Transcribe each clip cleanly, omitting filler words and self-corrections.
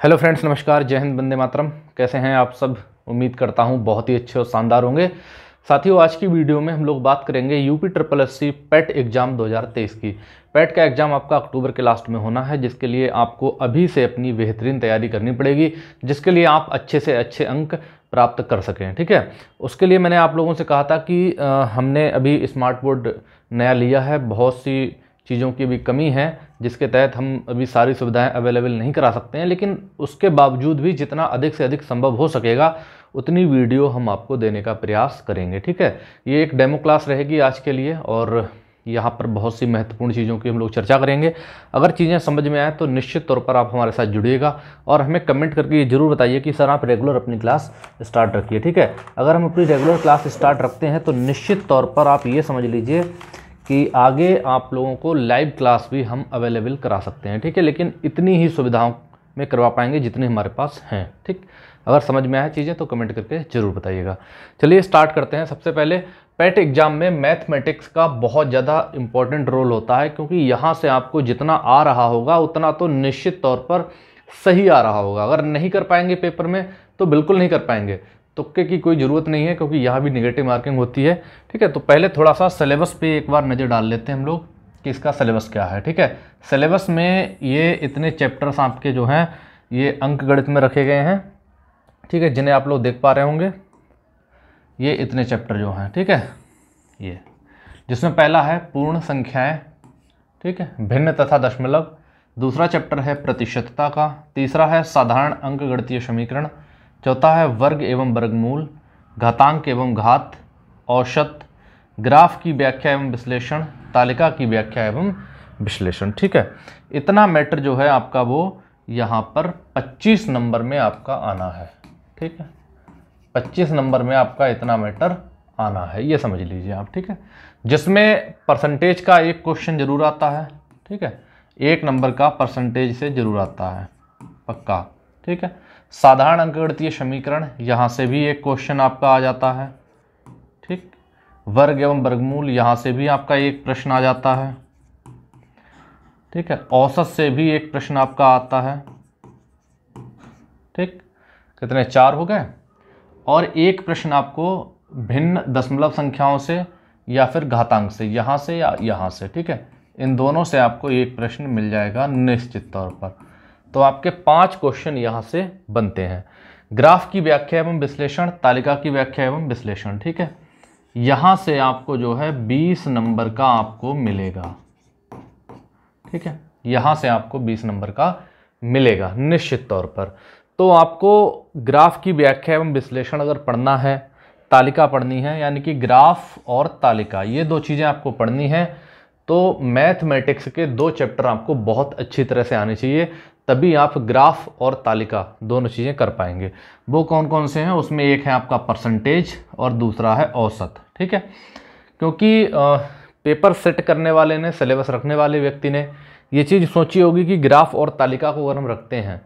Hello friends, नमस्कार, जय हिंद, वंदे मातरम। कैसे हैं आप सब? उम्मीद करता हूं बहुत ही अच्छे और शानदार होंगे। साथियों, आज की वीडियो में हम लोग बात करेंगे UP triple SC PAT exam 2023 की। पैट का एग्ज़ाम आपका अक्टूबर के लास्ट में होना है, जिसके लिए आपको अभी से अपनी बेहतरीन तैयारी करनी पड़ेगी, जिसके लिए आप अच्छे से अच्छे अंक प्राप्त कर सकें। ठीक है, उसके लिए मैंने आप लोगों से कहा था कि हमने अभी स्मार्ट बोर्ड नया लिया है, बहुत सी चीज़ों की भी कमी है, जिसके तहत हम अभी सारी सुविधाएं अवेलेबल नहीं करा सकते हैं, लेकिन उसके बावजूद भी जितना अधिक से अधिक संभव हो सकेगा उतनी वीडियो हम आपको देने का प्रयास करेंगे। ठीक है, ये एक डेमो क्लास रहेगी आज के लिए और यहाँ पर बहुत सी महत्वपूर्ण चीज़ों की हम लोग चर्चा करेंगे। अगर चीज़ें समझ में आए तो निश्चित तौर पर आप हमारे साथ जुड़िएगा और हमें कमेंट करके ये जरूर बताइए कि सर आप रेगुलर अपनी क्लास स्टार्ट रखिए। ठीक है, अगर हम अपनी रेगुलर क्लास स्टार्ट रखते हैं तो निश्चित तौर पर आप ये समझ लीजिए कि आगे आप लोगों को लाइव क्लास भी हम अवेलेबल करा सकते हैं। ठीक है, लेकिन इतनी ही सुविधाओं में करवा पाएंगे जितनी हमारे पास हैं। ठीक, अगर समझ में आए चीज़ें तो कमेंट करके ज़रूर बताइएगा। चलिए स्टार्ट करते हैं। सबसे पहले पैट एग्ज़ाम में मैथमेटिक्स का बहुत ज़्यादा इंपॉर्टेंट रोल होता है, क्योंकि यहाँ से आपको जितना आ रहा होगा उतना तो निश्चित तौर पर सही आ रहा होगा। अगर नहीं कर पाएंगे पेपर में तो बिल्कुल नहीं कर पाएंगे, तुक्के की कोई ज़रूरत नहीं है, क्योंकि यहाँ भी नेगेटिव मार्किंग होती है। ठीक है, तो पहले थोड़ा सा सिलेबस पे एक बार नज़र डाल लेते हैं हम लोग कि इसका सिलेबस क्या है। ठीक है, सिलेबस में ये इतने चैप्टर्स आपके जो हैं ये अंक गणित में रखे गए हैं। ठीक है, जिन्हें आप लोग देख पा रहे होंगे, ये इतने चैप्टर जो हैं। ठीक है, ये जिसमें पहला है पूर्ण संख्याएँ, ठीक है, भिन्न तथा दशमलव। दूसरा चैप्टर है प्रतिशतता का। तीसरा है साधारण अंक गणितीय समीकरण। चौथा है वर्ग एवं वर्गमूल, घातांक एवं घात, औसत, ग्राफ की व्याख्या एवं विश्लेषण, तालिका की व्याख्या एवं विश्लेषण। ठीक है, इतना मैटर जो है आपका वो यहाँ पर 25 नंबर में आपका आना है। ठीक है, 25 नंबर में आपका इतना मैटर आना है, ये समझ लीजिए आप। ठीक है, जिसमें परसेंटेज का एक क्वेश्चन जरूर आता है। ठीक है, 1 नंबर का परसेंटेज से जरूर आता है पक्का। ठीक है, साधारण अंकगणितीय समीकरण, यहाँ से भी एक क्वेश्चन आपका आ जाता है। ठीक, वर्ग एवं वर्गमूल, यहाँ से भी आपका एक प्रश्न आ जाता है। ठीक है, औसत से भी एक प्रश्न आपका आता है। ठीक, कितने 4 हो गए। और एक प्रश्न आपको भिन्न दशमलव संख्याओं से या फिर घातांक से, यहाँ से या यहाँ से। ठीक है, इन दोनों से आपको एक प्रश्न मिल जाएगा निश्चित तौर पर। तो आपके 5 क्वेश्चन यहाँ से बनते हैं। ग्राफ की व्याख्या एवं विश्लेषण, तालिका की व्याख्या एवं विश्लेषण। ठीक है, यहाँ से आपको जो है 20 नंबर का आपको मिलेगा। ठीक है, यहाँ से आपको 20 नंबर का मिलेगा निश्चित तौर पर। तो आपको ग्राफ की व्याख्या एवं विश्लेषण अगर पढ़ना है, तालिका पढ़नी है, यानी कि ग्राफ और तालिका ये 2 चीज़ें आपको पढ़नी है, तो मैथमेटिक्स के 2 चैप्टर आपको बहुत अच्छी तरह से आने चाहिए, तभी आप ग्राफ और तालिका दोनों चीज़ें कर पाएंगे। वो कौन कौन से हैं? उसमें एक है आपका परसेंटेज और दूसरा है औसत। ठीक है, क्योंकि पेपर सेट करने वाले ने, सिलेबस रखने वाले व्यक्ति ने ये चीज़ सोची होगी कि ग्राफ और तालिका को अगर हम रखते हैं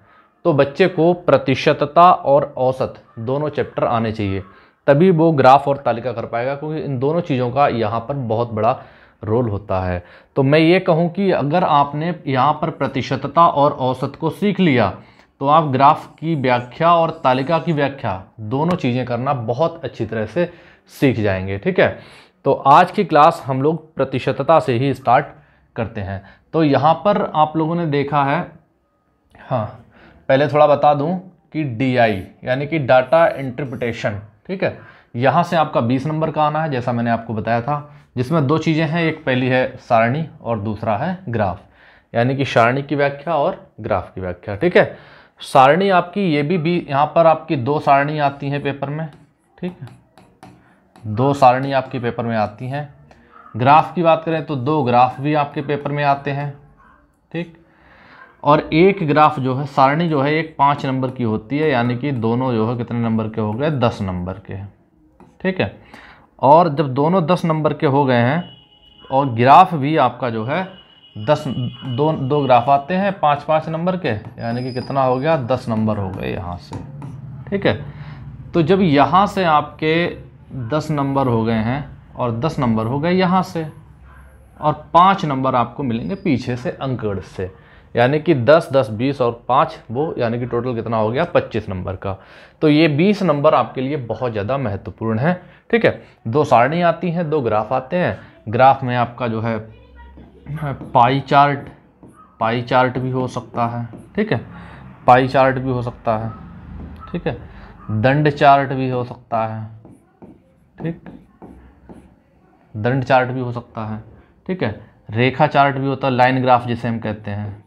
तो बच्चे को प्रतिशतता और औसत दोनों चैप्टर आने चाहिए, तभी वो ग्राफ और तालिका कर पाएगा, क्योंकि इन दोनों चीज़ों का यहाँ पर बहुत बड़ा रोल होता है। तो मैं ये कहूँ कि अगर आपने यहाँ पर प्रतिशतता और औसत को सीख लिया तो आप ग्राफ की व्याख्या और तालिका की व्याख्या दोनों चीज़ें करना बहुत अच्छी तरह से सीख जाएंगे। ठीक है, तो आज की क्लास हम लोग प्रतिशतता से ही स्टार्ट करते हैं। तो यहाँ पर आप लोगों ने देखा है, हाँ पहले थोड़ा बता दूँ कि DI यानी कि डाटा इंटरप्रिटेशन। ठीक है, यहाँ से आपका 20 नंबर का आना है, जैसा मैंने आपको बताया था, जिसमें 2 चीज़ें हैं, एक पहली है सारणी और दूसरा है ग्राफ, यानी कि सारणी की व्याख्या और ग्राफ की व्याख्या। ठीक है, सारणी आपकी ये भी यहाँ पर आपकी 2 सारणी आती हैं पेपर में। ठीक है, 2 सारणी आपके पेपर में आती हैं। ग्राफ की बात करें तो 2 ग्राफ भी आपके पेपर में आते हैं। ठीक, और एक ग्राफ जो है, सारणी जो है, एक 5 नंबर की होती है, यानी कि दोनों जो है कितने नंबर के हो गए? 10 नंबर के। ठीक है, और जब दोनों 10 नंबर के हो गए हैं और ग्राफ भी आपका जो है 2 ग्राफ आते हैं 5-5 नंबर के, यानी कि कितना हो गया? 10 नंबर हो गए यहाँ से। ठीक है, तो जब यहाँ से आपके 10 नंबर हो गए हैं और 10 नंबर हो गए यहाँ से, और 5 नंबर आपको मिलेंगे पीछे से अंकगणित से, यानी कि 10, 10, 20 और 5 वो, यानी कि टोटल कितना हो गया 25 नंबर का। तो ये 20 नंबर आपके लिए बहुत ज़्यादा महत्वपूर्ण है। ठीक है, 2 सारणी आती हैं, 2 ग्राफ आते हैं। ग्राफ में आपका जो है पाई चार्ट भी हो सकता है। ठीक है, पाई चार्ट भी हो सकता है। ठीक है, दंड चार्ट भी हो सकता है। ठीक, दंड चार्ट भी हो सकता है। ठीक है, रेखा चार्ट भी होता है, लाइन ग्राफ जिसे हम कहते हैं,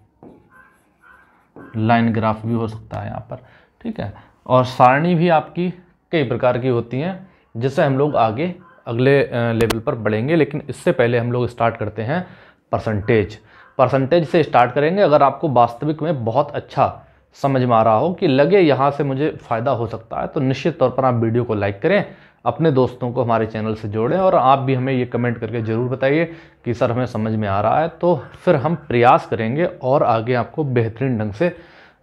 लाइन ग्राफ भी हो सकता है यहाँ पर। ठीक है, और सारणी भी आपकी कई प्रकार की होती हैं, जिससे हम लोग आगे अगले लेवल पर बढ़ेंगे। लेकिन इससे पहले हम लोग स्टार्ट करते हैं परसेंटेज से स्टार्ट करेंगे। अगर आपको वास्तविक में बहुत अच्छा समझ में आ रहा हो कि लगे यहाँ से मुझे फ़ायदा हो सकता है, तो निश्चित तौर पर आप वीडियो को लाइक करें, अपने दोस्तों को हमारे चैनल से जोड़ें, और आप भी हमें ये कमेंट करके ज़रूर बताइए कि सर हमें समझ में आ रहा है। तो फिर हम प्रयास करेंगे और आगे आपको बेहतरीन ढंग से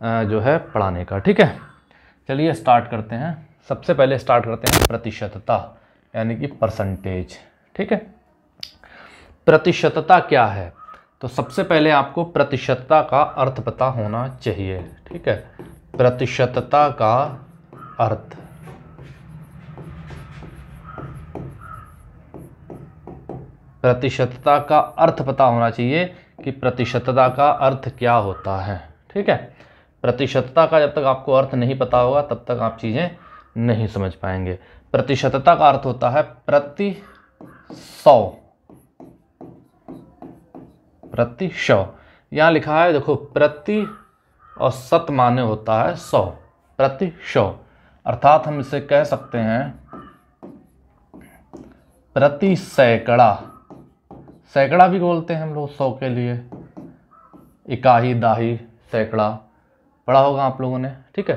जो है पढ़ाने का। ठीक है, चलिए स्टार्ट करते हैं। सबसे पहले स्टार्ट करते हैं प्रतिशतता, यानी कि परसेंटेज। ठीक है, प्रतिशतता क्या है? तो सबसे पहले आपको प्रतिशतता का अर्थ पता होना चाहिए। ठीक है, प्रतिशतता का अर्थ, प्रतिशतता का अर्थ पता होना चाहिए कि प्रतिशतता का अर्थ क्या होता है। ठीक है, प्रतिशतता का जब तक आपको अर्थ नहीं पता होगा तब तक आप चीज़ें नहीं समझ पाएंगे। प्रतिशतता का अर्थ होता है प्रति 100। यहाँ लिखा है देखो, प्रति और शत माने होता है 100, प्रति 100, अर्थात हम इसे कह सकते हैं प्रति सैकड़ा। सैकड़ा भी बोलते हैं हम लोग 100 के लिए, इकाई, दाही, सैकड़ा पढ़ा होगा आप लोगों ने। ठीक है,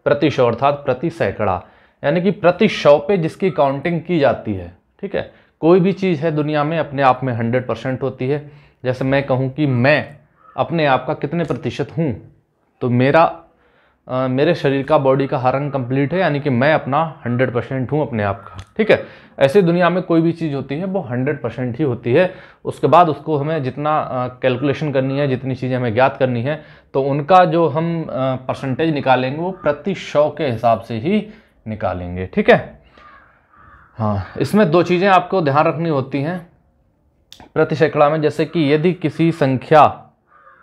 प्रति 100 अर्थात प्रति सैकड़ा, यानी कि प्रति 100 पे जिसकी काउंटिंग की जाती है। ठीक है, कोई भी चीज़ है दुनिया में अपने आप में 100% होती है। जैसे मैं कहूँ कि मैं अपने आप का कितने प्रतिशत हूँ, तो मेरे शरीर का, बॉडी का हर अंग कंप्लीट है, यानी कि मैं अपना 100% हूँ अपने आप का। ठीक है, ऐसे दुनिया में कोई भी चीज़ होती है वो 100% ही होती है। उसके बाद उसको हमें जितना कैलकुलेशन करनी है, जितनी चीज़ें हमें ज्ञात करनी है, तो उनका जो हम परसेंटेज निकालेंगे वो प्रति 100 के हिसाब से ही निकालेंगे। ठीक है, हाँ, इसमें 2 चीज़ें आपको ध्यान रखनी होती हैं प्रति सैकड़ा में। जैसे कि यदि किसी संख्या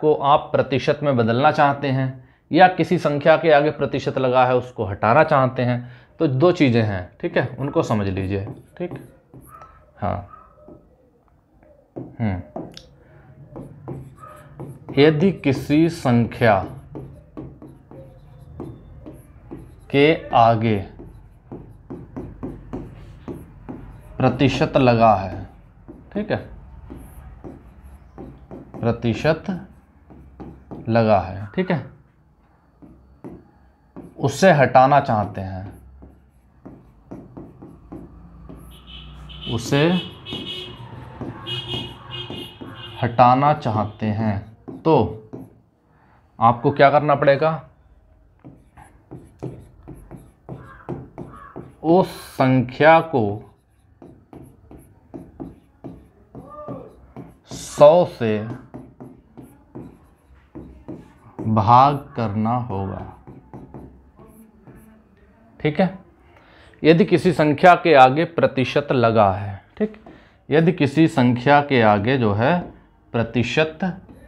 को आप प्रतिशत में बदलना चाहते हैं, या किसी संख्या के आगे प्रतिशत लगा है उसको हटाना चाहते हैं, तो 2 चीज़ें हैं। ठीक है, उनको समझ लीजिए। ठीक, हाँ, यदि किसी संख्या के आगे प्रतिशत लगा है, ठीक है, प्रतिशत लगा है, ठीक है, उससे हटाना चाहते हैं, उसे हटाना चाहते हैं, तो आपको क्या करना पड़ेगा? उस संख्या को 100 से भाग करना होगा। ठीक है, यदि किसी संख्या के आगे प्रतिशत लगा है, ठीक, यदि किसी संख्या के आगे जो है प्रतिशत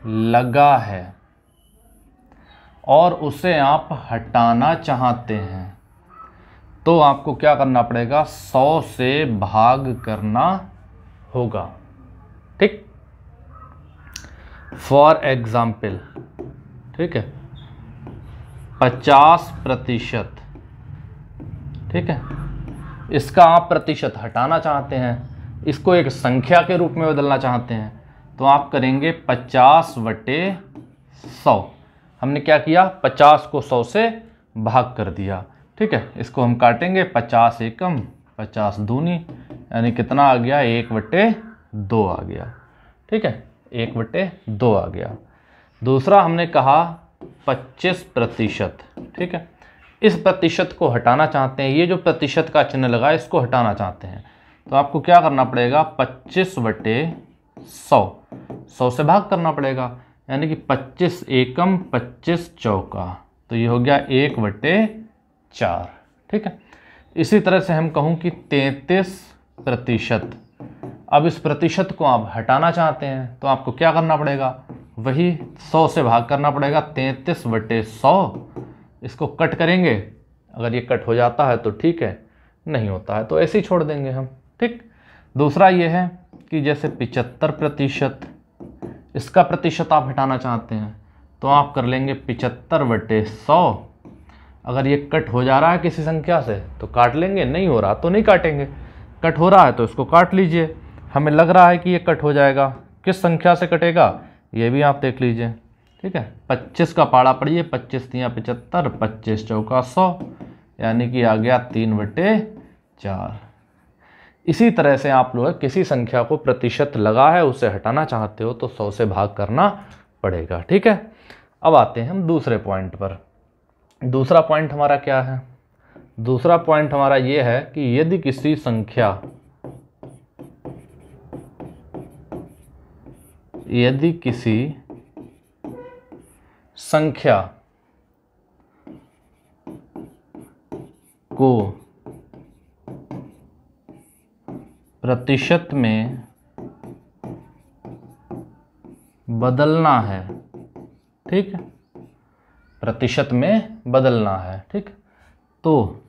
लगा है और उसे आप हटाना चाहते हैं, तो आपको क्या करना पड़ेगा? 100 से भाग करना होगा। ठीक, फॉर एग्जाम्पल, ठीक है, 50%, ठीक है, इसका आप प्रतिशत हटाना चाहते हैं, इसको एक संख्या के रूप में बदलना चाहते हैं, तो आप करेंगे 50/100। हमने क्या किया? 50 को 100 से भाग कर दिया। ठीक है, इसको हम काटेंगे, 50 एकम 50 दूनी, यानी कितना आ गया? 1/2 आ गया। ठीक है, 1/2 आ गया। दूसरा हमने कहा 25%। ठीक है, इस प्रतिशत को हटाना चाहते हैं, ये जो प्रतिशत का चिन्ह लगा है इसको हटाना चाहते हैं, तो आपको क्या करना पड़ेगा? 25/100, 100 से भाग करना पड़ेगा, यानी कि 25 एकम 25 चौका, तो ये हो गया 1/4। ठीक है। इसी तरह से हम कहूँ कि 33%। अब इस प्रतिशत को आप हटाना चाहते हैं तो आपको क्या करना पड़ेगा, वही 100 से भाग करना पड़ेगा। 33/100, इसको कट करेंगे, अगर ये कट हो जाता है तो ठीक है, नहीं होता है तो ऐसे ही छोड़ देंगे हम। ठीक। दूसरा ये है कि जैसे 75%, इसका प्रतिशत आप हटाना चाहते हैं तो आप कर लेंगे 75/100। अगर ये कट हो जा रहा है किसी संख्या से तो काट लेंगे, नहीं हो रहा तो नहीं काटेंगे। कट हो रहा है तो इसको काट लीजिए। हमें लग रहा है कि ये कट हो जाएगा, किस संख्या से कटेगा ये भी आप देख लीजिए। ठीक है। 25 का पाड़ा पड़िए, 25 तियाँ 75, 25 चौका 100, यानी कि आ गया 3/4। इसी तरह से आप लोग किसी संख्या को प्रतिशत लगा है उसे हटाना चाहते हो तो 100 से भाग करना पड़ेगा। ठीक है। अब आते हैं हम दूसरे पॉइंट पर। दूसरा पॉइंट हमारा क्या है, दूसरा पॉइंट हमारा ये है कि यदि किसी संख्या को प्रतिशत में बदलना है, ठीक है, प्रतिशत में बदलना है, ठीक, तो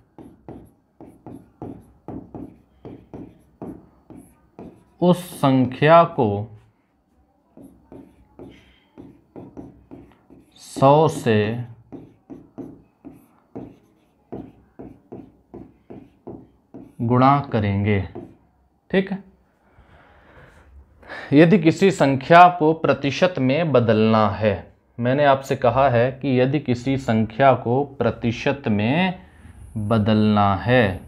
उस संख्या को 100 से गुणा करेंगे। ठीक है। यदि किसी संख्या को प्रतिशत में बदलना है, मैंने आपसे कहा है कि यदि किसी संख्या को प्रतिशत में बदलना है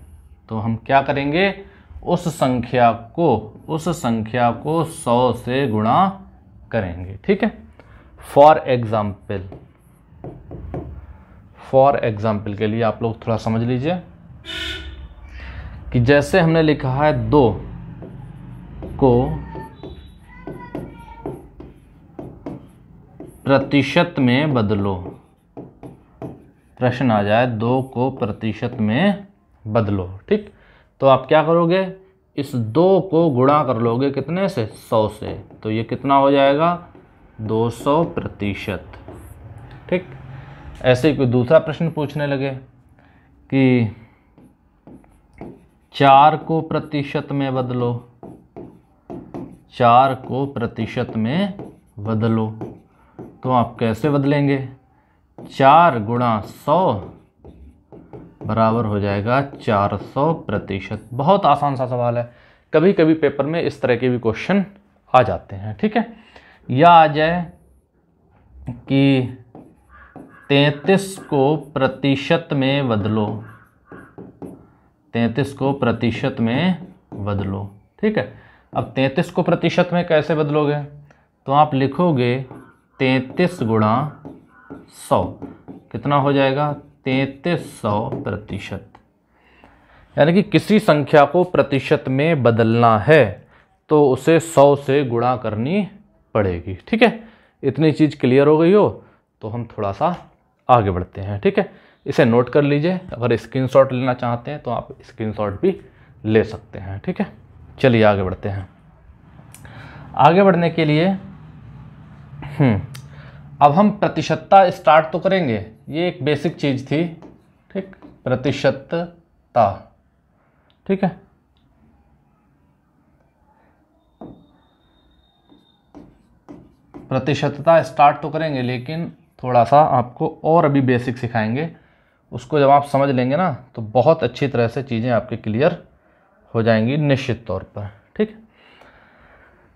तो हम क्या करेंगे, उस संख्या को 100 से गुणा करेंगे। ठीक है। फॉर एग्जाम्पल के लिए आप लोग थोड़ा समझ लीजिए कि जैसे हमने लिखा है 2 को प्रतिशत में बदलो, प्रश्न आ जाए 2 को प्रतिशत में बदलो। ठीक। तो आप क्या करोगे, इस 2 को गुणा कर लोगे कितने से, 100 से, तो ये कितना हो जाएगा, 200%। ठीक। ऐसे ही कोई दूसरा प्रश्न पूछने लगे कि 4 को प्रतिशत में बदलो, 4 को प्रतिशत में बदलो, तो आप कैसे बदलेंगे, 4 × 100 बराबर हो जाएगा 400%। बहुत आसान सा सवाल है, कभी कभी पेपर में इस तरह के भी क्वेश्चन आ जाते हैं। ठीक है। या आ जाए कि 33 को प्रतिशत में बदलो, 33 को प्रतिशत में बदलो। ठीक है। अब 33 को प्रतिशत में कैसे बदलोगे, तो आप लिखोगे 33 × 100, कितना हो जाएगा, 3300%। यानी कि किसी संख्या को प्रतिशत में बदलना है तो उसे 100 से गुणा करनी पड़ेगी। ठीक है। इतनी चीज़ क्लियर हो गई हो तो हम थोड़ा सा आगे बढ़ते हैं। ठीक है। इसे नोट कर लीजिए, अगर स्क्रीनशॉट लेना चाहते हैं तो आप स्क्रीनशॉट भी ले सकते हैं। ठीक है। चलिए आगे बढ़ते हैं। आगे बढ़ने के लिए अब हम प्रतिशतता स्टार्ट तो करेंगे, ये एक बेसिक चीज़ थी। ठीक। प्रतिशतता। ठीक है। प्रतिशतता स्टार्ट तो करेंगे, लेकिन थोड़ा सा आपको और अभी बेसिक सिखाएंगे, उसको जब आप समझ लेंगे ना तो बहुत अच्छी तरह से चीज़ें आपके क्लियर हो जाएंगी निश्चित तौर पर। ठीक।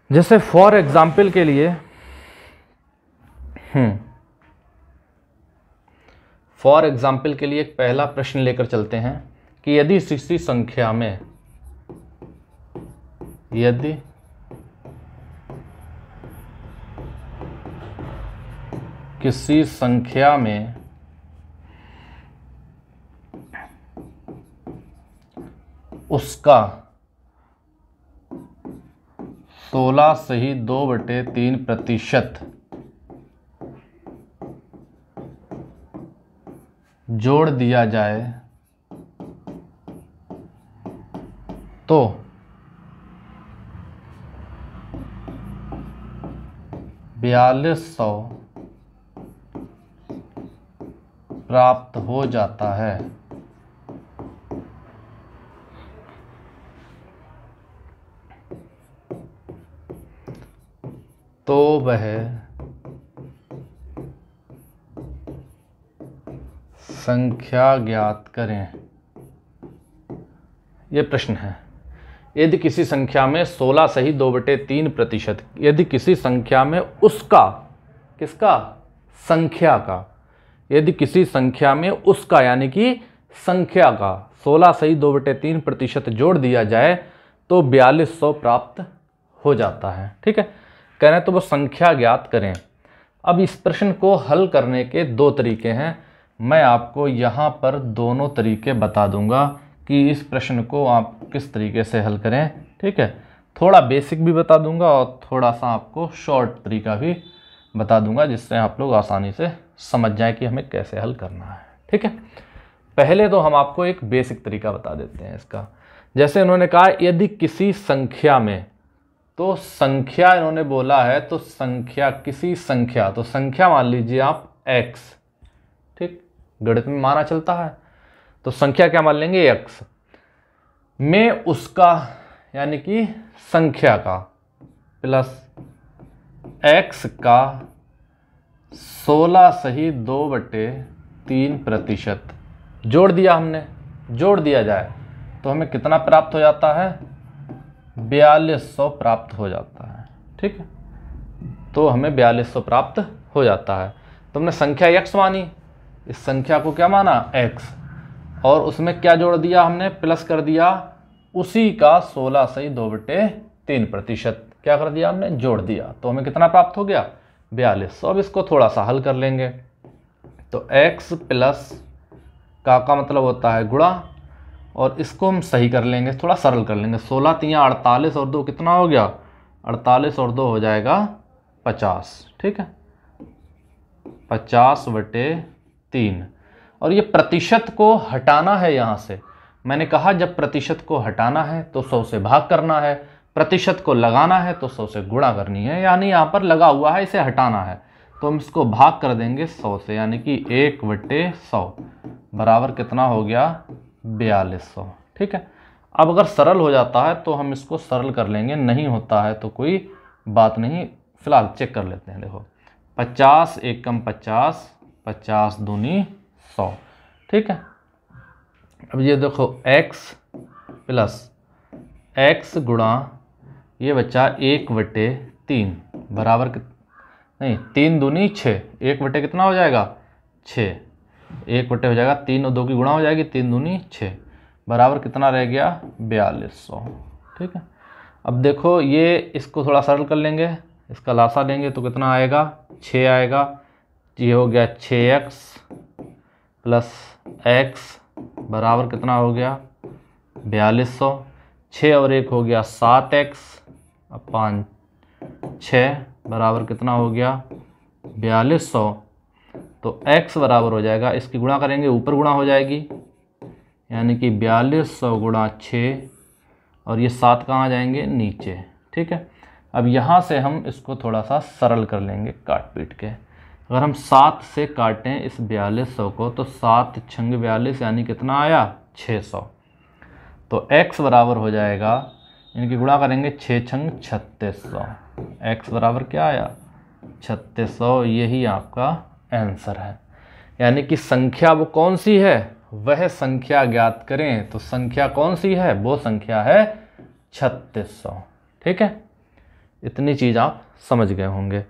जैसे फॉर एग्जाम्पल के लिए फॉर एग्जाम्पल के लिए एक पहला प्रश्न लेकर चलते हैं कि यदि किसी संख्या में, यदि किसी संख्या में उसका 16 से ही 2/3% जोड़ दिया जाए तो 4200 प्राप्त हो जाता है। तो वह संख्या ज्ञात करें। ये प्रश्न है। यदि किसी संख्या में 16 सही 2/3%, यदि किसी संख्या में उसका, किसका, संख्या का, यदि किसी संख्या में उसका यानी कि संख्या का 16 सही 2/3% जोड़ दिया जाए तो 4200 प्राप्त हो जाता है। ठीक है, कह रहे हैं तो वो संख्या ज्ञात करें। अब इस प्रश्न को हल करने के दो तरीके हैं। मैं आपको यहाँ पर दोनों तरीके बता दूंगा कि इस प्रश्न को आप किस तरीके से हल करें। ठीक है, थोड़ा बेसिक भी बता दूंगा और थोड़ा सा आपको शॉर्ट तरीका भी बता दूंगा, जिससे आप लोग आसानी से समझ जाएं कि हमें कैसे हल करना है। ठीक है, पहले तो हम आपको एक बेसिक तरीका बता देते हैं इसका। जैसे उन्होंने कहा यदि किसी संख्या में, तो संख्या इन्होंने बोला है, तो संख्या, किसी संख्या, तो संख्या मान लीजिए आप x। ठीक, गणित में माना चलता है, तो संख्या क्या मान लेंगे, x में उसका यानी कि संख्या का प्लस x का 16 सही 2/3% जोड़ दिया हमने, जोड़ दिया जाए तो हमें कितना प्राप्त हो जाता है, 4200 प्राप्त हो जाता है। ठीक है, तो हमें 4200 प्राप्त हो जाता है। तो हमने संख्या x मानी, इस संख्या को क्या माना, x, और उसमें क्या जोड़ दिया हमने, प्लस कर दिया उसी का 16 सही 2/3%, क्या कर दिया हमने, जोड़ दिया, तो हमें कितना प्राप्त हो गया, 4200। अब इसको थोड़ा सा हल कर लेंगे। तो x प्लस का मतलब होता है गुणा, और इसको हम सही कर लेंगे, थोड़ा सरल कर लेंगे। 16 तियाँ 48 और 2 कितना हो गया, 48 और 2 हो जाएगा 50। ठीक है, 50/3। और ये प्रतिशत को हटाना है यहाँ से। मैंने कहा जब प्रतिशत को हटाना है तो 100 से भाग करना है, प्रतिशत को लगाना है तो 100 से गुणा करनी है, यानी यहाँ पर लगा हुआ है, इसे हटाना है, तो हम इसको भाग कर देंगे 100 से, यानी कि 1/100 बराबर कितना हो गया, 4200। ठीक है, अब अगर सरल हो जाता है तो हम इसको सरल कर लेंगे, नहीं होता है तो कोई बात नहीं, फिलहाल चेक कर लेते हैं। देखो 50 एकम 50, 50 दूनी 100। ठीक है, अब ये देखो x प्लस x गुणा ये बच्चा 1/3 बराबर नहीं, 3 दूनी 6, 1/, कितना हो जाएगा, 6, 1/, हो जाएगा 3 और 2 की गुणा हो जाएगी, 3 दूनी 6 बराबर कितना रह गया, 4200। ठीक है, अब देखो ये इसको थोड़ा सरल कर लेंगे, इसका लासा लेंगे तो कितना आएगा, 6 आएगा। ये हो गया 6x प्लस x बराबर कितना हो गया, 4200। 6 और 1 हो गया 7x, अब 5 6 बराबर कितना हो गया, 4200। तो x बराबर हो जाएगा, इसकी गुणा करेंगे ऊपर गुणा हो जाएगी, यानी कि 4200 गुणा 6, और ये 7 कहाँ जाएंगे, नीचे। ठीक है, अब यहाँ से हम इसको थोड़ा सा सरल कर लेंगे काट पीट के। अगर हम 7 से काटें इस 4200 को तो 7 छंग 42, यानी कितना आया, 600। तो x बराबर हो जाएगा, इनकी गुणा करेंगे 6 छंग 3600, x बराबर क्या आया, 3600। यही आपका आंसर है, यानी कि संख्या वो कौन सी है, वह संख्या ज्ञात करें। तो संख्या कौन सी है, वो संख्या है 3600। ठीक है, इतनी चीज़ आप समझ गए होंगे।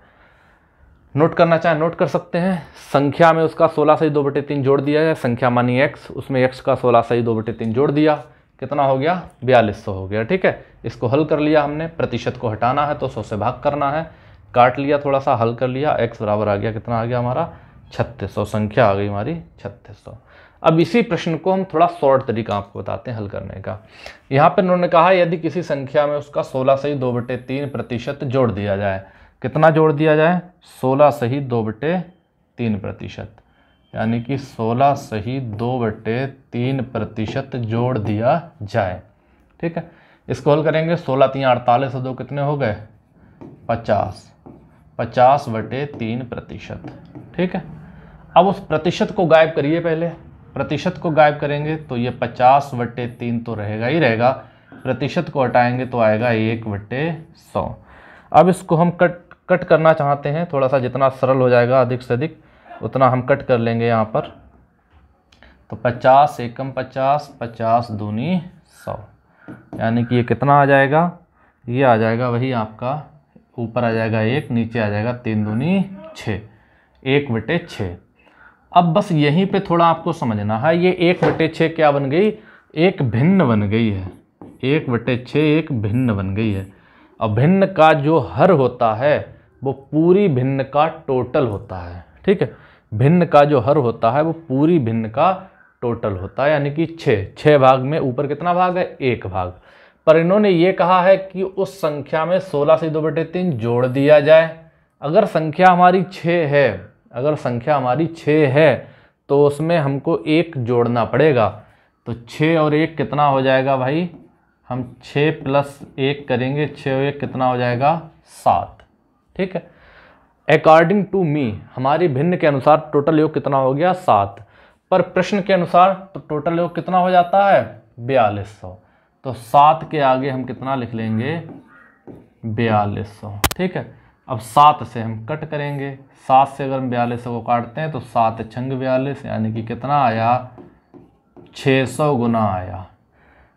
नोट करना चाहें नोट कर सकते हैं। संख्या में उसका 16 सही 2/3 जोड़ दिया है, संख्या मानी x, उसमें x का 16 सही 2/3 जोड़ दिया, कितना हो गया, 4200 हो गया। ठीक है, इसको हल कर लिया हमने, प्रतिशत को हटाना है तो 100 से भाग करना है, काट लिया, थोड़ा सा हल कर लिया, x बराबर आ गया, कितना आ गया हमारा, 3600। संख्या आ गई हमारी 3600। अब इसी प्रश्न को हम थोड़ा शॉर्ट तरीका आपको बताते हैं हल करने का। यहाँ पर उन्होंने कहा यदि किसी संख्या में उसका 16 सही 2/3% जोड़ दिया जाए, कितना जोड़ दिया जाए, 16 सही 2/3%। यानी कि 16 सही 2/3% जोड़ दिया जाए। ठीक है, इसको हल करेंगे। 16 3 48 और 2 कितने हो गए 50, 50/3%। ठीक है, अब उस प्रतिशत को गायब करिए। पहले प्रतिशत को गायब करेंगे तो ये 50/3 तो रहेगा ही रहेगा, प्रतिशत को हटाएंगे तो आएगा 1/100। अब इसको हम कट करना चाहते हैं, थोड़ा सा जितना सरल हो जाएगा अधिक से अधिक उतना हम कट कर लेंगे यहाँ पर। तो 50 एकम 50, 50 दूनी 100, यानी कि ये कितना आ जाएगा, ये आ जाएगा वही आपका, ऊपर आ जाएगा 1, नीचे आ जाएगा 3 दूनी 6, 1/6। अब बस यहीं पे थोड़ा आपको समझना है, ये 1/6 क्या बन गई, एक भिन्न बन गई है। 1/6 एक भिन्न बन गई है। अब भिन्न का जो हर होता है वो पूरी भिन्न का टोटल होता है। ठीक है, भिन्न का जो हर होता है वो पूरी भिन्न का टोटल होता है, यानी कि 6 भाग में ऊपर कितना भाग है, 1 भाग। पर इन्होंने ये कहा है कि उस संख्या में 16 से 2/3 जोड़ दिया जाए। अगर संख्या हमारी 6 है, अगर संख्या हमारी 6 है तो उसमें हमको 1 जोड़ना पड़ेगा। तो 6 और 1 कितना हो जाएगा भाई, हम 6 + 1 करेंगे, 6 और 1 कितना हो जाएगा 7। ठीक है, अकॉर्डिंग टू मी हमारी भिन्न के अनुसार टोटल योग कितना हो गया 7, पर प्रश्न के अनुसार तो टोटल योग कितना हो जाता है 4200। तो 7 के आगे हम कितना लिख लेंगे 4200। ठीक है, अब 7 से हम कट करेंगे, 7 से अगर हम 4200 को काटते हैं तो 7 छंग 42, यानी कि कितना आया 600 गुना आया।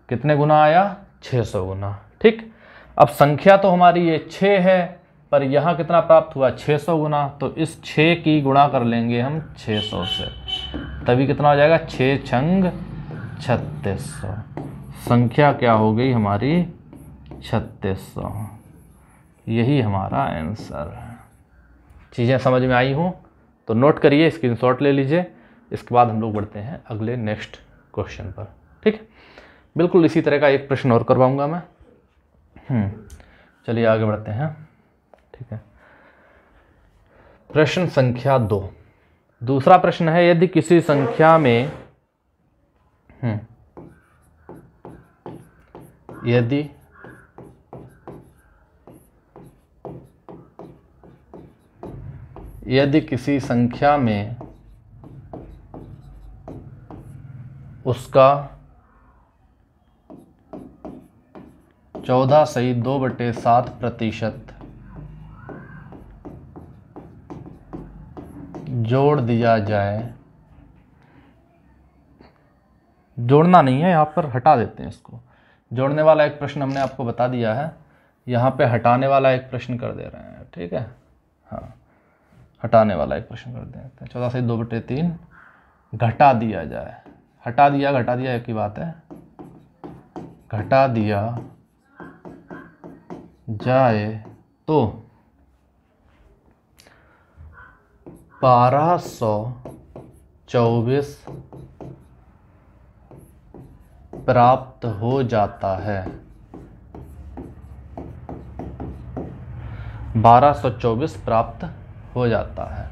कितने गुना आया 600 गुना। ठीक, अब संख्या तो हमारी ये 6 है, पर यहाँ कितना प्राप्त हुआ 600 गुना, तो इस 6 की गुणा कर लेंगे हम 600 से, तभी कितना हो जाएगा 6 छंग 3600। संख्या क्या हो गई हमारी 3600। यही हमारा आंसर है। चीज़ें समझ में आई हों तो नोट करिए, स्क्रीनशॉट ले लीजिए। इसके बाद हम लोग बढ़ते हैं अगले नेक्स्ट क्वेश्चन पर। ठीक है, बिल्कुल इसी तरह का एक प्रश्न और करवाऊंगा मैं। चलिए आगे बढ़ते हैं। ठीक है, प्रश्न संख्या 2। दूसरा प्रश्न है, यदि किसी संख्या में यदि किसी संख्या में उसका 14 सही 2/7% जोड़ दिया जाए, जोड़ना नहीं है यहाँ पर, हटा देते हैं इसको। जोड़ने वाला एक प्रश्न हमने आपको बता दिया है, यहाँ पे हटाने वाला एक प्रश्न कर दे रहे हैं। ठीक है, हाँ, हटाने वाला एक प्रश्न कर देते हैं। 14 से 2/3 घटा दिया जाए, हटा दिया घटा दिया एक ही बात है, घटा दिया जाए तो 1224 प्राप्त हो जाता है। 1224 प्राप्त हो जाता है।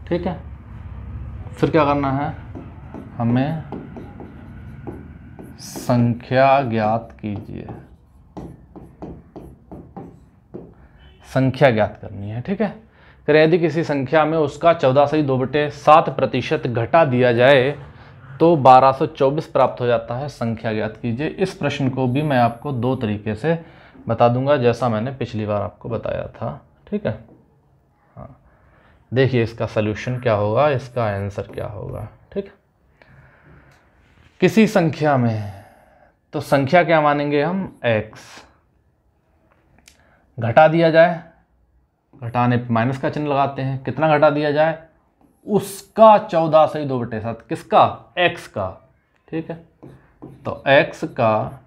ठीक है, फिर क्या करना है, हमें संख्या ज्ञात कीजिए, संख्या ज्ञात करनी है। ठीक है, फिर यदि किसी संख्या में उसका 14 से 2/7% घटा दिया जाए तो 1224 प्राप्त हो जाता है, संख्या ज्ञात कीजिए। इस प्रश्न को भी मैं आपको 2 तरीके से बता दूंगा, जैसा मैंने पिछली बार आपको बताया था। ठीक है, हाँ, देखिए इसका सलूशन क्या होगा, इसका आंसर क्या होगा। ठीक है, किसी संख्या में, तो संख्या क्या मानेंगे हम x, घटा दिया जाए, घटाने पे माइनस का चिन्ह लगाते हैं, कितना घटा दिया जाए, उसका 14 से 2/7, किसका x का। ठीक है, तो x का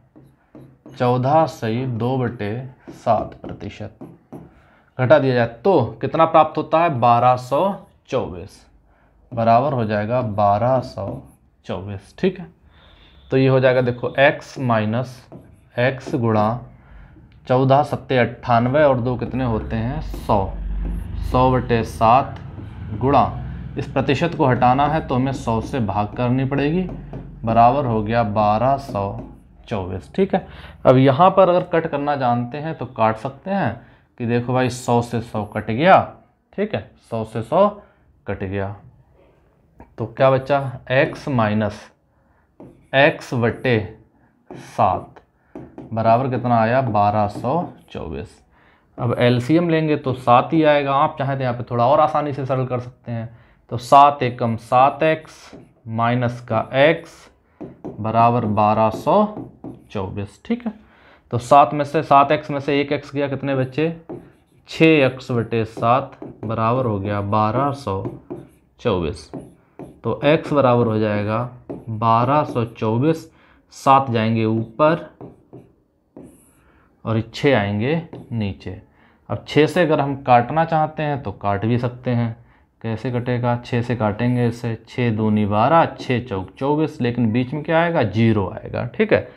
14 से 2/7% घटा दिया जाए तो कितना प्राप्त होता है 1224, बराबर हो जाएगा 1224। ठीक है, तो ये हो जाएगा, देखो x माइनस x गुणा 14 सत्ते 98 और 2 कितने होते हैं 100, 100/7 गुणा इस प्रतिशत को हटाना है तो हमें 100 से भाग करनी पड़ेगी, बराबर हो गया 1224। ठीक है, अब यहाँ पर अगर कट करना जानते हैं तो काट सकते हैं कि देखो भाई 100 से 100 कट गया। ठीक है, 100 से 100 कट गया तो क्या बचा, x माइनस x बटे 7 बराबर कितना आया, 1224। अब एलसीएम लेंगे तो 7 ही आएगा। आप चाहें तो यहाँ पे थोड़ा और आसानी से सरल कर सकते हैं, तो 7 एकम 7x माइनस का x बराबर 1224। ठीक है, तो 7x में से 1x गया, कितने बच्चे, 6x बटे 7 बराबर हो गया 1224। तो x बराबर हो जाएगा 1224, 7 जाएंगे ऊपर और 6 आएंगे नीचे। अब 6 से अगर हम काटना चाहते हैं तो काट भी सकते हैं। कैसे कटेगा, 6 से काटेंगे इसे, 6 दूनी 12, 6 चौक 24, लेकिन बीच में क्या आएगा, 0 आएगा। ठीक है,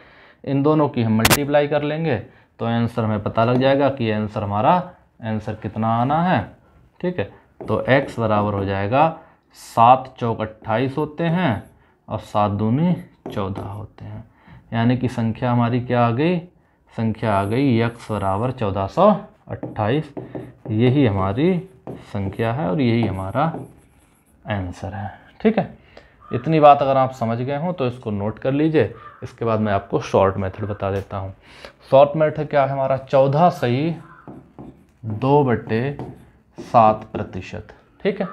इन दोनों की हम मल्टीप्लाई कर लेंगे तो आंसर हमें पता लग जाएगा कि आंसर हमारा आंसर कितना आना है। ठीक है, तो x बराबर हो जाएगा 7 चौक 28 होते हैं और 7 दूनी 14 होते हैं, यानी कि संख्या हमारी क्या आ गई, संख्या आ गई x बराबर 1428। यही हमारी संख्या है और यही हमारा आंसर है। ठीक है, इतनी बात अगर आप समझ गए हो तो इसको नोट कर लीजिए। इसके बाद मैं आपको शॉर्ट मेथड बता देता हूँ। शॉर्ट मेथड क्या है हमारा, 14 सही 2/7%। ठीक है,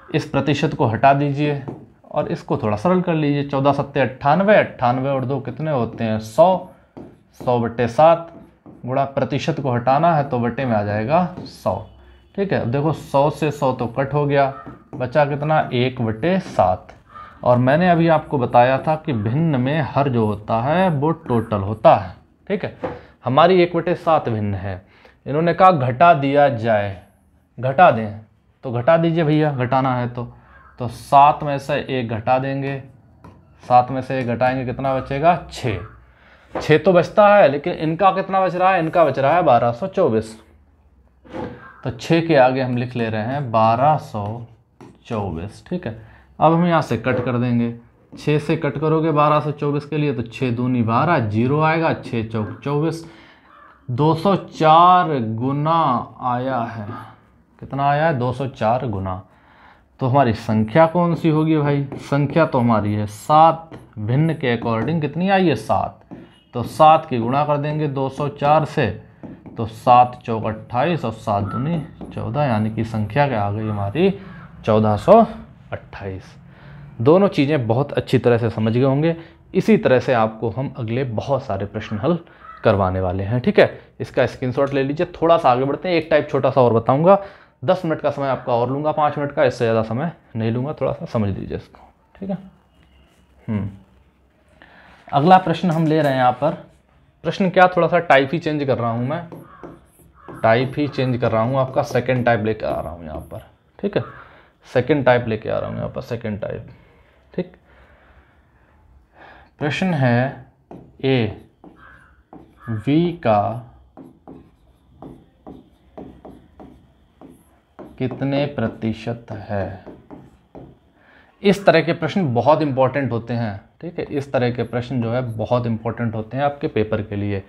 इस प्रतिशत को हटा दीजिए और इसको थोड़ा सरल कर लीजिए। 14 सत्ते 98, 98 और 2 कितने होते हैं, 100, 100/7 गुणा प्रतिशत को हटाना है तो बटे में आ जाएगा 100। ठीक है, देखो 100 से 100 तो कट हो गया, बचा कितना, 1/7। और मैंने अभी आपको बताया था कि भिन्न में हर जो होता है वो टोटल होता है। ठीक है, हमारी 1/7 भिन्न है, इन्होंने कहा घटा दिया जाए, घटा दें तो घटा दीजिए भैया, घटाना है तो 7 में से 1 घटा देंगे, 7 में से 1 घटाएंगे, कितना बचेगा, 6 तो बचता है, लेकिन इनका कितना बच रहा है, इनका बच रहा है 1224। तो 6 के आगे हम लिख ले रहे हैं 1224। ठीक है, अब हम यहाँ से कट कर देंगे, 6 से कट करोगे 1224 के लिए तो 6 दूनी 12, 0 आएगा, 6 चौक 24, 204 गुना आया है। कितना आया है, 204 गुना। तो हमारी संख्या कौन सी होगी भाई, संख्या तो हमारी है 7, भिन्न के अकॉर्डिंग कितनी आई है, 7। तो 7 की गुणा कर देंगे 204 से, तो 7 चौक 28 और 7 दूनी 14, यानी कि संख्या क्या आ गई हमारी, 1428। दोनों चीज़ें बहुत अच्छी तरह से समझ गए होंगे। इसी तरह से आपको हम अगले बहुत सारे प्रश्न हल करवाने वाले हैं। ठीक है, इसका स्क्रीनशॉट ले लीजिए। थोड़ा सा आगे बढ़ते हैं, एक टाइप छोटा सा और बताऊंगा, 10 मिनट का समय आपका और लूँगा, 5 मिनट का, इससे ज़्यादा समय नहीं लूँगा, थोड़ा सा समझ लीजिए इसको। ठीक है, अगला प्रश्न हम ले रहे हैं यहाँ पर। प्रश्न क्या, थोड़ा सा टाइप ही चेंज कर रहा हूँ मैं, टाइप ही चेंज कर रहा हूँ, आपका सेकेंड टाइप लेके आ रहा हूँ यहाँ पर। ठीक है, सेकेंड टाइप लेके आ रहा हूँ यहाँ पर, सेकेंड टाइप। ठीक, प्रश्न है ए v का कितने प्रतिशत है। इस तरह के प्रश्न बहुत इंपॉर्टेंट होते हैं। ठीक है, इस तरह के प्रश्न जो है बहुत इंपॉर्टेंट होते हैं आपके पेपर के लिए।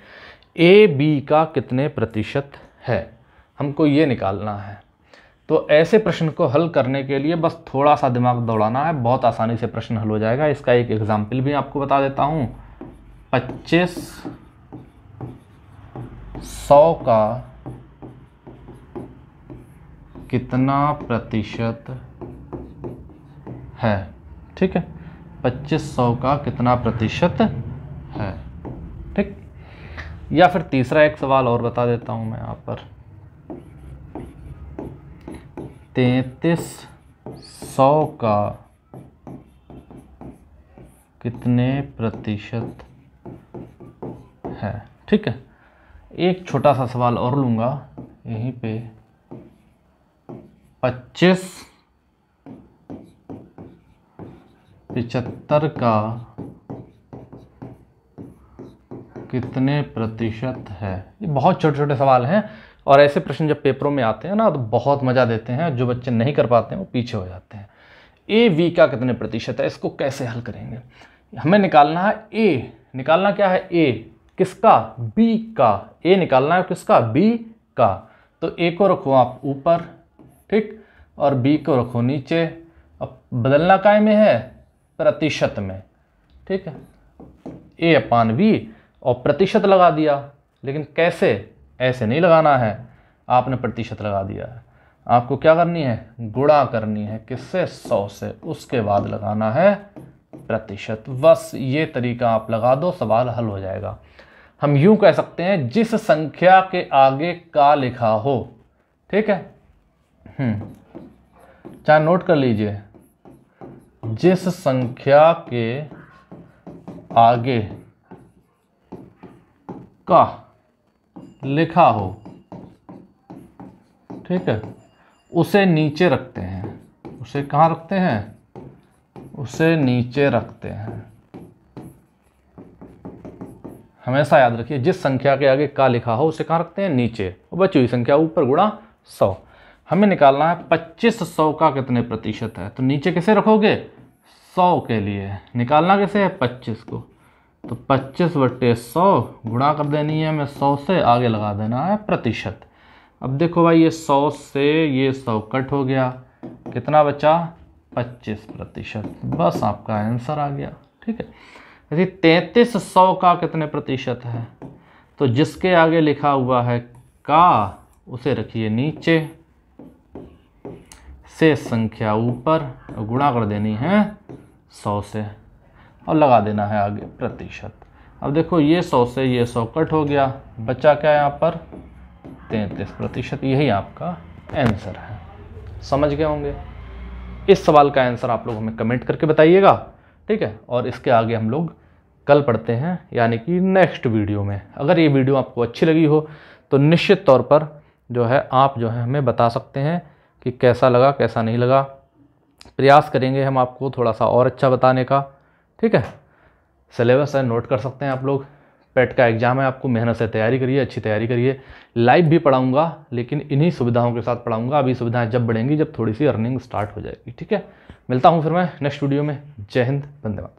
ए बी का कितने प्रतिशत है, हमको ये निकालना है। तो ऐसे प्रश्न को हल करने के लिए बस थोड़ा सा दिमाग दौड़ाना है, बहुत आसानी से प्रश्न हल हो जाएगा। इसका एक एग्जाम्पल भी आपको बता देता हूँ। 25 100 का कितना प्रतिशत है। ठीक है, 25 100 का कितना प्रतिशत है। ठीक, या फिर तीसरा एक सवाल और बता देता हूं मैं यहाँ पर, 33 100 का कितने प्रतिशत है। ठीक है, एक छोटा सा सवाल और लूँगा यहीं पे, 25 75 का कितने प्रतिशत है। ये बहुत छोटे छोटे सवाल हैं और ऐसे प्रश्न जब पेपरों में आते हैं ना तो बहुत मज़ा देते हैं। जो बच्चे नहीं कर पाते हैं वो पीछे हो जाते हैं। ए वी का कितने प्रतिशत है, इसको कैसे हल करेंगे। हमें निकालना है ए, निकालना क्या है, ए किसका, बी का। ए निकालना है किसका, बी का। तो ए को रखो आप ऊपर, ठीक, और बी को रखो नीचे। अब बदलना काय में है, प्रतिशत में, ठीक है। ए अपान वी और प्रतिशत लगा दिया, लेकिन कैसे, ऐसे नहीं लगाना है, आपने प्रतिशत लगा दिया है। आपको क्या करनी है, गुणा करनी है, किससे, 100 से, उसके बाद लगाना है प्रतिशत। बस ये तरीका आप लगा दो, सवाल हल हो जाएगा। हम यूं कह सकते हैं, जिस संख्या के आगे का लिखा हो, ठीक है, चाहे नोट कर लीजिए, जिस संख्या के आगे का लिखा हो, ठीक है, उसे नीचे रखते हैं। उसे कहाँ रखते हैं, उसे नीचे रखते हैं। हमेशा याद रखिए, जिस संख्या के आगे का लिखा हो उसे कहाँ रखते हैं, नीचे, और बची हुई संख्या ऊपर गुणा 100। हमें निकालना है 2500 का कितने प्रतिशत है, तो नीचे कैसे रखोगे, 100 के लिए। निकालना कैसे है, 25 को, तो 25/100 गुणा कर देनी है हमें 100 से, आगे लगा देना है प्रतिशत। अब देखो भाई, ये 100 से ये 100 कट हो गया, कितना बचा, 25%। बस आपका आंसर आ गया, ठीक है। यदि 3300 का कितने प्रतिशत है, तो जिसके आगे लिखा हुआ है का उसे रखिए नीचे, से संख्या ऊपर, और गुणा कर देनी है 100 से, और लगा देना है आगे प्रतिशत। अब देखो, ये 100 से ये 100 कट हो गया, बचा क्या यहाँ पर, 33%। यही आपका आंसर है। समझ गए होंगे। इस सवाल का आंसर आप लोग हमें कमेंट करके बताइएगा, ठीक है। और इसके आगे हम लोग कल पढ़ते हैं, यानी कि नेक्स्ट वीडियो में। अगर ये वीडियो आपको अच्छी लगी हो तो निश्चित तौर पर जो है आप जो है हमें बता सकते हैं कि कैसा लगा, कैसा नहीं लगा। प्रयास करेंगे हम आपको थोड़ा सा और अच्छा बताने का, ठीक है। सिलेबस है, नोट कर सकते हैं आप लोग। पेट का एग्ज़ाम है, आपको मेहनत से तैयारी करिए, अच्छी तैयारी करिए। लाइव भी पढ़ाऊंगा, लेकिन इन्हीं सुविधाओं के साथ पढ़ाऊंगा। अभी सुविधाएं जब बढ़ेंगी, जब थोड़ी सी अर्निंग स्टार्ट हो जाएगी, ठीक है। मिलता हूं फिर मैं नेक्स्ट वीडियो में। जय हिंद, वंदे मातरम।